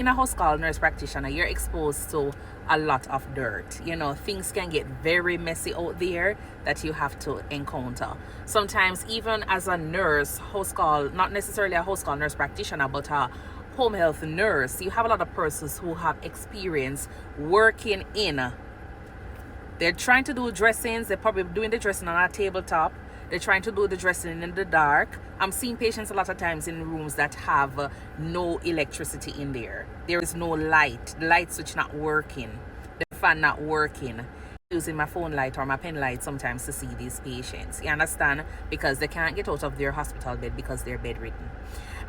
In a house called nurse practitioner, you're exposed to a lot of dirt. You know, things can get very messy out there that you have to encounter. Sometimes, even as a nurse, house call, not necessarily a house call nurse practitioner, but a home health nurse, you have a lot of persons who have experience working in. They're trying to do dressings, they're probably doing the dressing on a tabletop. They're trying to do the dressing in the dark. I'm seeing patients a lot of times in rooms that have no electricity in there. There is no light. The light switch not working. The fan not working. Using my phone light or my pen light sometimes to see these patients. You understand? Because they can't get out of their hospital bed because they're bedridden.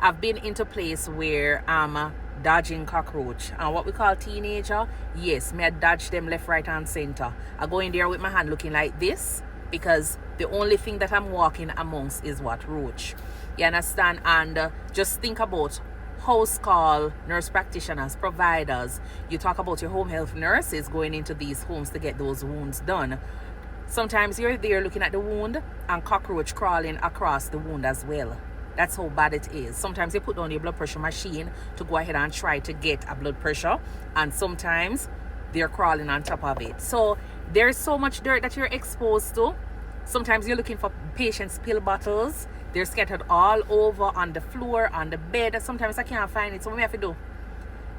I've been into place where I'm dodging cockroach. And what we call teenager, yes, me I dodge them left, right, and center. I go in there with my hand looking like this, because the only thing that I'm walking amongst is what? Roach. You understand? And just think about house call nurse practitioners, providers. You talk about your home health nurses going into these homes to get those wounds done. Sometimes you're there looking at the wound and cockroach crawling across the wound as well. That's how bad it is. Sometimes you put down your blood pressure machine to go ahead and try to get a blood pressure, and sometimes they're crawling on top of it. So there's so much dirt that you're exposed to. Sometimes you're looking for patients' pill bottles. They're scattered all over on the floor, on the bed. Sometimes I can't find it. So what I have to do?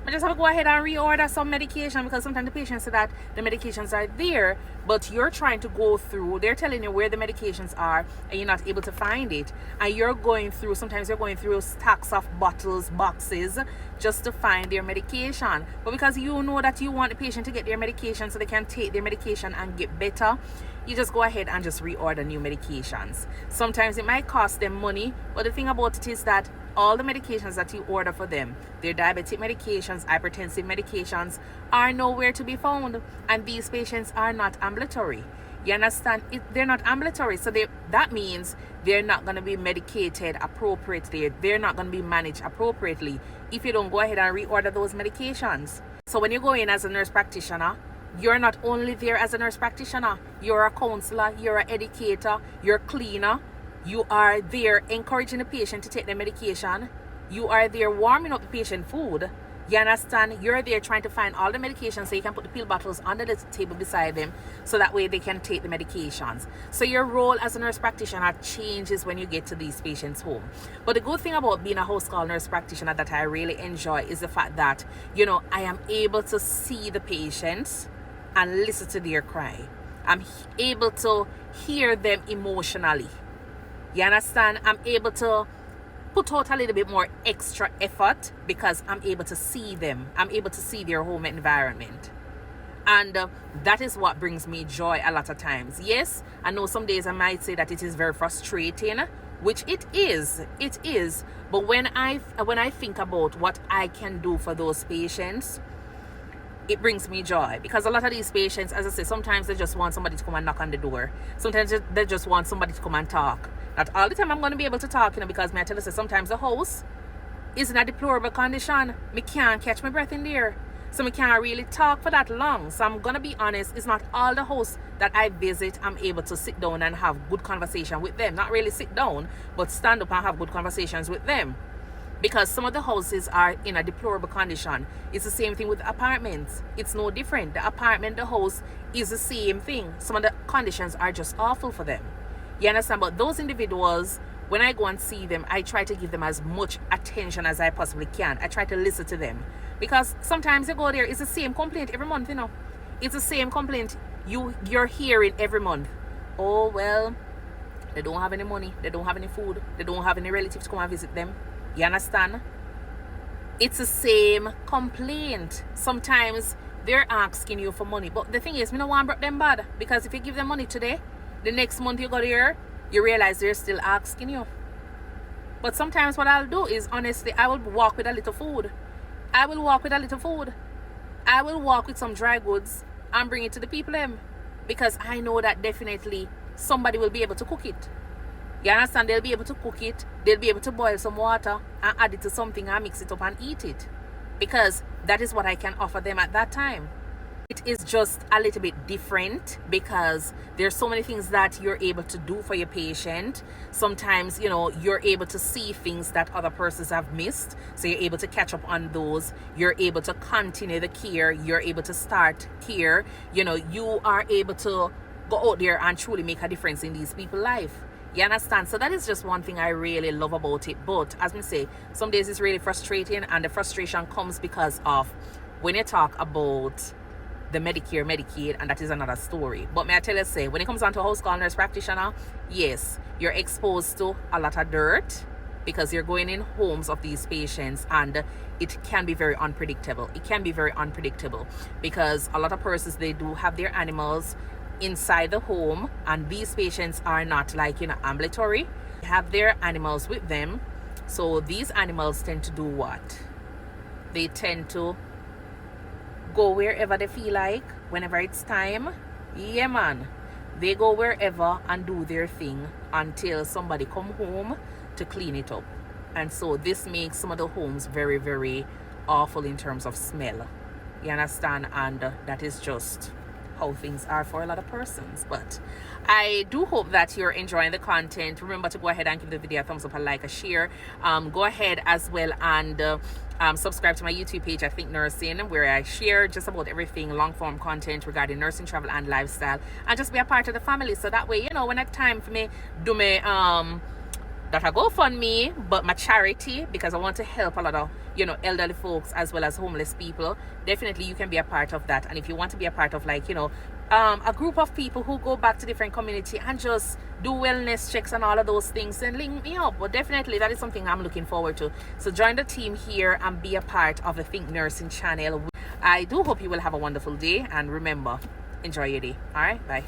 I just have to go ahead and reorder some medication, because sometimes the patients say that the medications are there, but you're trying to go through, they're telling you where the medications are and you're not able to find it. And you're going through, sometimes you're going through stacks of bottles, boxes, just to find their medication. But because you know that you want the patient to get their medication so they can take their medication and get better, you just go ahead and just reorder new medications. Sometimes it might cost them money, but the thing about it is that all the medications that you order for them, their diabetic medications, hypertensive medications, are nowhere to be found. And these patients are not ambulatory. You understand? They're not ambulatory. So that means they're not going to be medicated appropriately. They're not going to be managed appropriately if you don't go ahead and reorder those medications. So when you go in as a nurse practitioner, you're not only there as a nurse practitioner, you're a counselor, you're an educator, you're a cleaner. You are there encouraging the patient to take the medication. You are there warming up the patient food. You understand? You're there trying to find all the medications so you can put the pill bottles under the table beside them, so that way they can take the medications. So your role as a nurse practitioner changes when you get to these patients' home. But the good thing about being a house call nurse practitioner that I really enjoy is the fact that, you know, I am able to see the patients and listen to their cry. I'm able to hear them emotionally. You understand? I'm able to put out a little bit more extra effort because I'm able to see them. I'm able to see their home environment. And that is what brings me joy a lot of times. Yes, I know some days I might say that it is very frustrating, which it is. It is. But when I think about what I can do for those patients, it brings me joy, because a lot of these patients, as I say, sometimes they just want somebody to come and knock on the door. Sometimes they just want somebody to come and talk. Not all the time I'm going to be able to talk, because I tell you, sometimes the house is in a deplorable condition. Me can't catch my breath in there. So me can't really talk for that long. So I'm going to be honest, it's not all the hosts that I visit I'm able to sit down and have good conversation with them. Not really sit down, but stand up and have good conversations with them. Because some of the houses are in a deplorable condition. It's the same thing with apartments. It's no different. The apartment, the house is the same thing. Some of the conditions are just awful for them. You understand? But those individuals, when I go and see them, I try to give them as much attention as I possibly can. I try to listen to them. Because sometimes you go there, it's the same complaint every month, you know. It's the same complaint you're hearing every month. Oh, well, they don't have any money. They don't have any food. They don't have any relatives to come and visit them. You understand? It's the same complaint. Sometimes they're asking you for money. But the thing is, me no want to break them bad. Because if you give them money today, the next month you go there, you realize they're still asking you. But sometimes what I'll do is, honestly, I will walk with a little food. I will walk with a little food. I will walk with some dry goods and bring it to the people them. Because I know that definitely somebody will be able to cook it. You understand? They'll be able to cook it. They'll be able to boil some water and add it to something and mix it up and eat it. Because that is what I can offer them at that time. It is just a little bit different because there's so many things that you're able to do for your patient. Sometimes, you know, you're able to see things that other persons have missed, so you're able to catch up on those. You're able to continue the care. You're able to start care. You know, you are able to go out there and truly make a difference in these people's life. You understand? So that is just one thing I really love about it. But as we say, some days it's really frustrating, and the frustration comes because of when you talk about the Medicare, Medicaid, and that is another story. But may I tell you, say, when it comes down to house call nurse practitioner, yes, you're exposed to a lot of dirt because you're going in homes of these patients, and it can be very unpredictable. It can be very unpredictable because a lot of persons, they do have their animals inside the home, and these patients are not like, you know, ambulatory. They have their animals with them. So these animals tend to do what? They tend to go wherever they feel like, whenever it's time. Yeah, man. They go wherever and do their thing until somebody come home to clean it up. And so this makes some of the homes very, very awful in terms of smell. You understand? And that is just how things are for a lot of persons. But I do hope that you're enjoying the content. Remember to go ahead and give the video a thumbs up, a like, a share. Go ahead as well and subscribe to my YouTube page, I Think Nursing, where I share just about everything, long form content regarding nursing, travel, and lifestyle, and just be a part of the family. So that way, you know, when it's time for me do me that I go fund me, but my charity, because I want to help a lot of, you know, elderly folks as well as homeless people. Definitely you can be a part of that. And if you want to be a part of, like, you know, a group of people who go back to different community and just do wellness checks and all of those things, then link me up. But definitely that is something I'm looking forward to. So join the team here and be a part of the Think Nursing channel. I do hope you will have a wonderful day, and remember, enjoy your day. All right, bye.